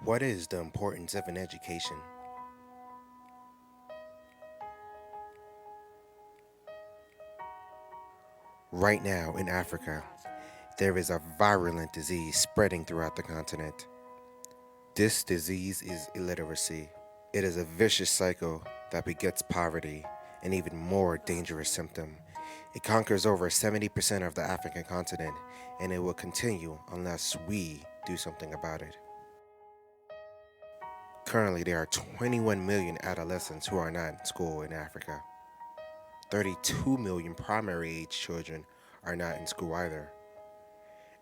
What is the importance of an education? Right now in Africa, there is a virulent disease spreading throughout the continent. This disease is illiteracy. It is a vicious cycle that begets poverty, an even more dangerous symptom. It conquers over 70% of the African continent, and it will continue unless we do something about it. Currently, there are 21 million adolescents who are not in school in Africa. 32 million primary age children are not in school either,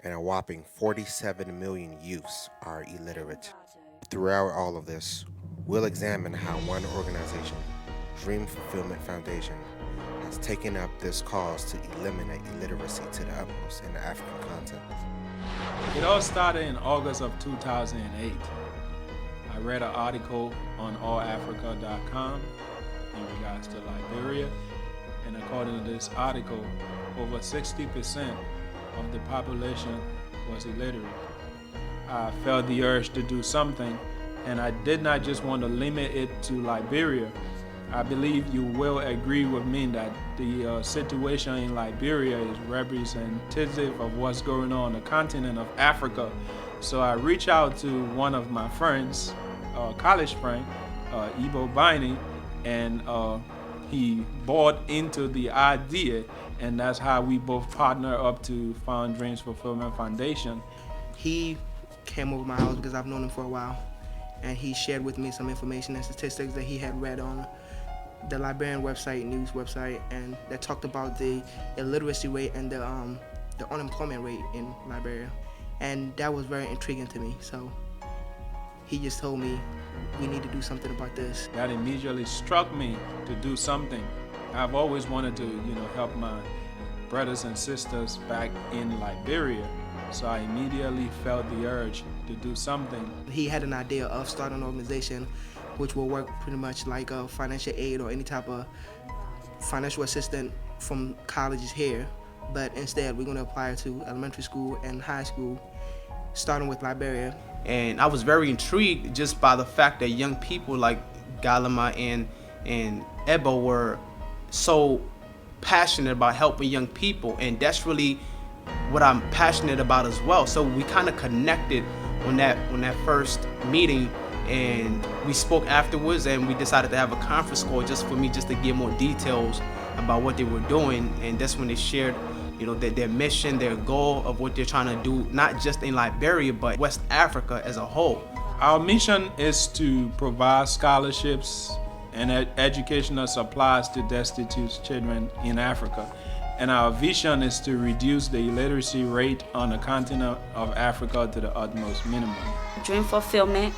and a whopping 47 million youths are illiterate. Throughout all of this, we'll examine how one organization, Dream Fulfillment Foundation, has taken up this cause to eliminate illiteracy to the utmost in the African continent. It all started in August of 2008. I read an article on allafrica.com in regards to Liberia, and according to this article, over 60% of the population was illiterate. I felt the urge to do something, and I did not just want to limit it to Liberia. I believe you will agree with me that the situation in Liberia is representative of what's going on the continent of Africa. So I reached out to one of my friends, college friend, Ibo Bini, and he bought into the idea, and that's how we both partner up to found Dreams Fulfillment Foundation. He came over my house because I've known him for a while, and he shared with me some information and statistics that he had read on the Liberian website, news website, and that talked about the illiteracy rate and the unemployment rate in Liberia, and that was very intriguing to me. So he just told me we need to do something about this. That immediately struck me to do something. I've always wanted to, help my brothers and sisters back in Liberia. So I immediately felt the urge to do something. He had an idea of starting an organization which will work pretty much like a financial aid or any type of financial assistance from colleges here, but instead we're going to apply it to elementary school and high school, starting with Liberia. And I was very intrigued just by the fact that young people like Galama and Ebo were so passionate about helping young people, and that's really what I'm passionate about as well. So we kind of connected on that first meeting, and we spoke afterwards, and we decided to have a conference call just for me just to get more details about what they were doing. And that's when they shared their mission, their goal of what they're trying to do, not just in Liberia, but West Africa as a whole. Our mission is to provide scholarships and educational supplies to destitute children in Africa. And our vision is to reduce the illiteracy rate on the continent of Africa to the utmost minimum. Dream Fulfillment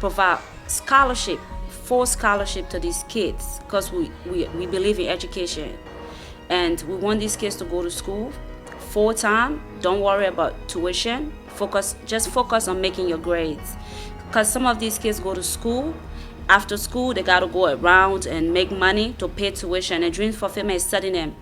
provide scholarship, full scholarship to these kids, because we believe in education. And we want these kids to go to school full time. Don't worry about tuition. Just focus on making your grades. Because some of these kids go to school. After school, they got to go around and make money to pay tuition. And Dream Fulfillment is telling them,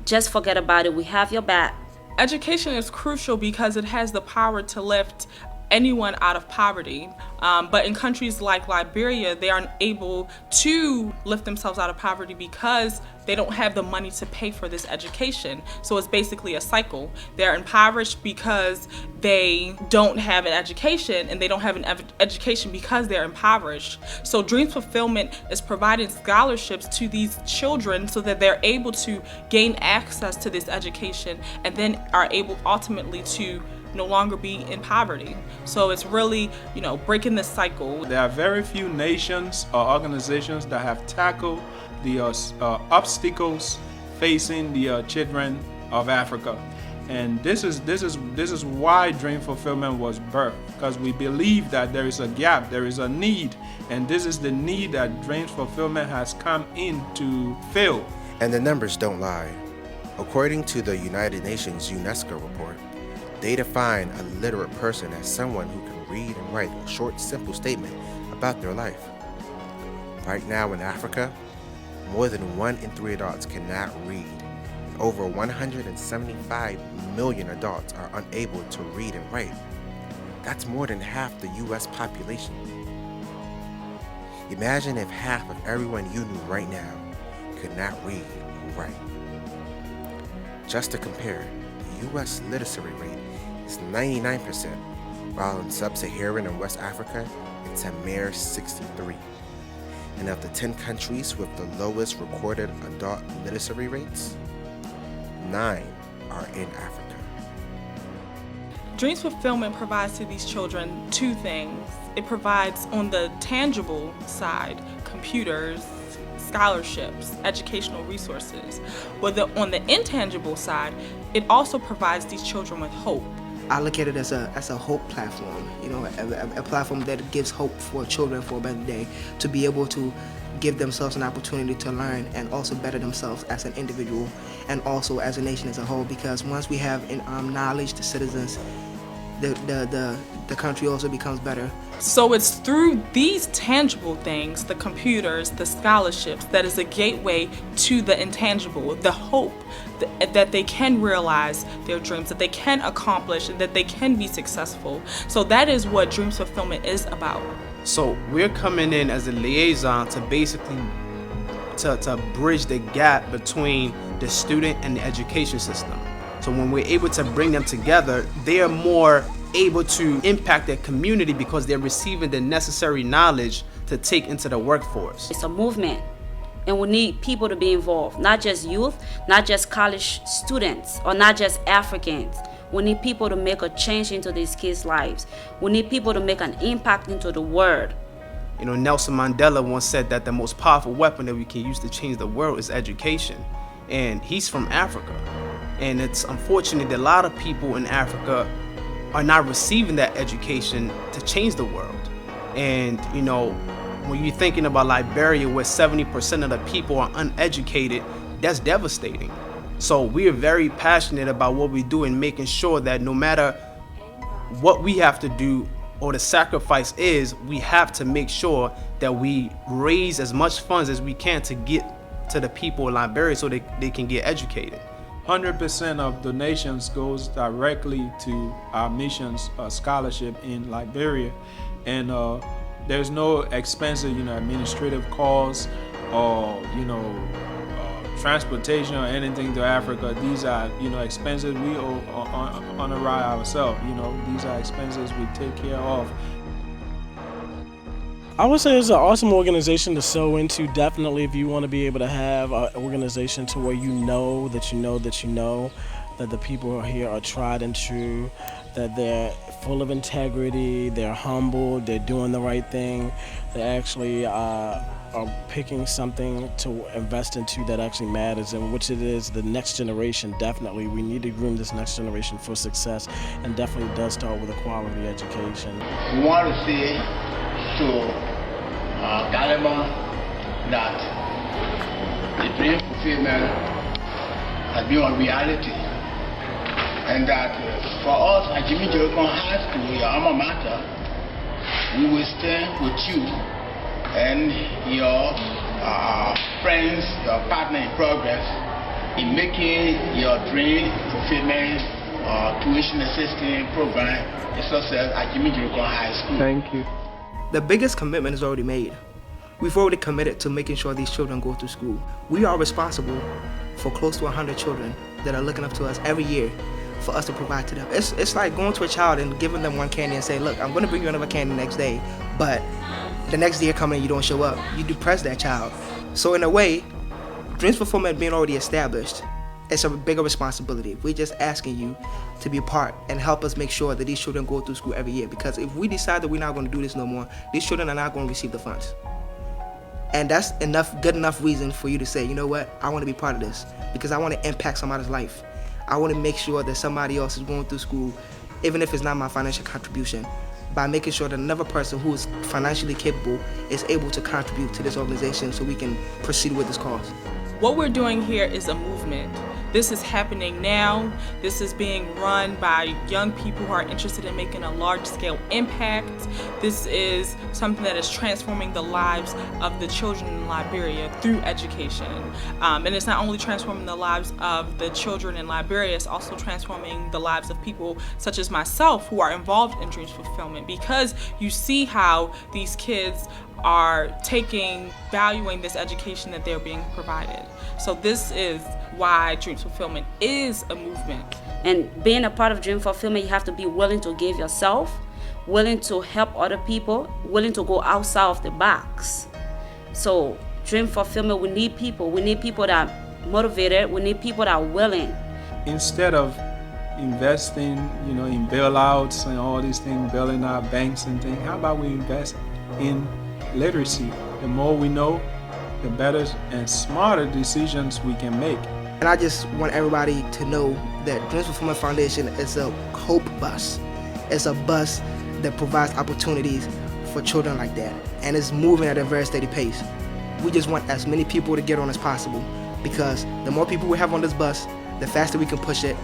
just forget about it. We have your back. Education is crucial because it has the power to lift anyone out of poverty. But in countries like Liberia, they aren't able to lift themselves out of poverty because they don't have the money to pay for this education. So it's basically a cycle. They're impoverished because they don't have an education, and they don't have an education because they're impoverished. So Dreams Fulfillment is providing scholarships to these children so that they're able to gain access to this education, and then are able ultimately to no longer be in poverty. So it's really, breaking the cycle. There are very few nations or organizations that have tackled the obstacles facing the children of Africa. And this is why Dream Fulfillment was birthed, because we believe that there is a gap, there is a need, and this is the need that Dreams Fulfillment has come in to fill. And the numbers don't lie. According to the United Nations UNESCO report, they define a literate person as someone who can read and write a short, simple statement about their life. Right now in Africa, more than 1 in 3 adults cannot read. Over 175 million adults are unable to read and write. That's more than half the US population. Imagine if half of everyone you knew right now could not read or write. Just to compare, the US literacy rate is 99%, while in Sub-Saharan and West Africa, it's a mere 63. And of the 10 countries with the lowest recorded adult literacy rates, 9 are in Africa. Dreams Fulfillment provides to these children two things. It provides on the tangible side, computers, scholarships, educational resources. But on the intangible side, it also provides these children with hope. I look at it as a hope platform, a platform that gives hope for children for a better day, to be able to give themselves an opportunity to learn and also better themselves as an individual and also as a nation as a whole. Because once we have knowledge, the citizens, the country also becomes better. So it's through these tangible things, the computers, the scholarships, that is a gateway to the intangible, the hope that they can realize their dreams, that they can accomplish, and that they can be successful. So that is what Dreams Fulfillment is about. So we're coming in as a liaison to basically to bridge the gap between the student and the education system. So when we're able to bring them together, they are more able to impact their community because they're receiving the necessary knowledge to take into the workforce. It's a movement, and we need people to be involved, not just youth, not just college students, or not just Africans. We need people to make a change into these kids' lives. We need people to make an impact into the world. Nelson Mandela once said that the most powerful weapon that we can use to change the world is education. And he's from Africa. And it's unfortunate that a lot of people in Africa are not receiving that education to change the world. And, when you're thinking about Liberia, where 70% of the people are uneducated, that's devastating. So we are very passionate about what we do and making sure that no matter what we have to do or the sacrifice is, we have to make sure that we raise as much funds as we can to get to the people in Liberia so they can get educated. 100% of donations goes directly to our missions scholarship in Liberia, and there's no expensive, administrative costs or transportation or anything to Africa. These are, expenses we honor ourselves. These are expenses we take care of. I would say it's an awesome organization to sow into. Definitely, if you want to be able to have an organization to where you know that the people here are tried and true, that they're full of integrity, they're humble, they're doing the right thing, they actually are picking something to invest into that actually matters, and which it is the next generation. Definitely, we need to groom this next generation for success, and definitely does start with a quality education. We want to say to Galima that the dream fulfillment has been a reality, and that for us at Jimmy Joycon High School, your alma mater, we will stand with you and your friends, your partner in progress, in making your dream fulfillment tuition assistance program a success at Jimmy Joycon High School. Thank you. The biggest commitment is already made. We've already committed to making sure these children go through school. We are responsible for close to 100 children that are looking up to us every year for us to provide to them. It's like going to a child and giving them one candy and say, look, I'm going to bring you another candy next day, but the next year coming and you don't show up. You depress that child. So in a way, Dreams Fulfillment being already established, it's a bigger responsibility. We're just asking you to be a part and help us make sure that these children go through school every year. Because if we decide that we're not going to do this no more, these children are not going to receive the funds. And that's good enough reason for you to say, you know what, I want to be part of this because I want to impact somebody's life. I want to make sure that somebody else is going through school, even if it's not my financial contribution, by making sure that another person who is financially capable is able to contribute to this organization so we can proceed with this cause. What we're doing here is a movement. This is happening now. This is being run by young people who are interested in making a large-scale impact. This is something that is transforming the lives of the children in Liberia through education. And it's not only transforming the lives of the children in Liberia, it's also transforming the lives of people such as myself who are involved in Dreams Fulfillment, because you see how these kids are valuing this education that they're being provided. So this is why Dreams Fulfillment is a movement. And being a part of Dream Fulfillment, you have to be willing to give yourself, willing to help other people, willing to go outside of the box. So Dream Fulfillment, we need people. We need people that are motivated. We need people that are willing. Instead of investing, in bailouts and all these things, bailing out banks and things, how about we invest in literacy? The more we know, the better and smarter decisions we can make. And I just want everybody to know that Dreams Fulfillment Foundation is a hope bus. It's a bus that provides opportunities for children like that, and it's moving at a very steady pace. We just want as many people to get on as possible, because the more people we have on this bus, the faster we can push it,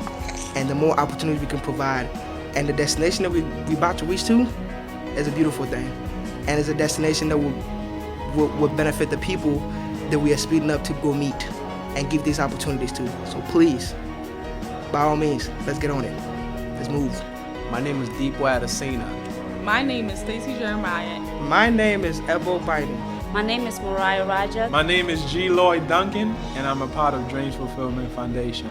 and the more opportunities we can provide. And the destination that we're about to reach to is a beautiful thing, and it's a destination that will benefit the people that we are speeding up to go meet and give these opportunities to. So please, by all means, let's get on it. Let's move. My name is Deepo Adesina. My name is Stacey Jeremiah. My name is Ebo Biden. My name is Mariah Raja. My name is G. Lloyd Duncan, and I'm a part of Dreams Fulfillment Foundation.